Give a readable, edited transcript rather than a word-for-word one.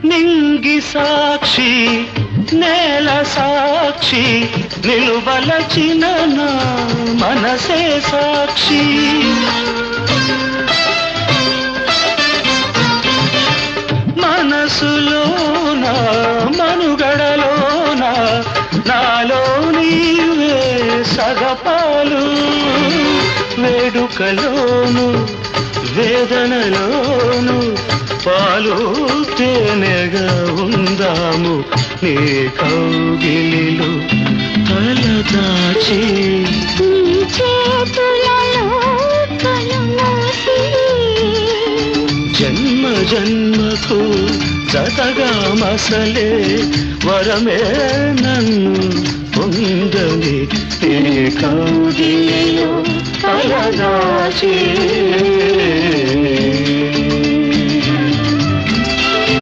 నింగి సాక్షి నేల సాక్షి నిలువలచిన నా మనసే సాక్షి మనసులోన మనుగడలోన నాలో నీవే సగపాలు వేడుకలోను వేదనలోను పాలు తేనెగా ఉందాము నీ కౌగిలిలో తలదాచి జన్మ జన్మకు జతగా మసలే వరమే నన్ను పొందని నీ కౌగిలిలో తలదాచి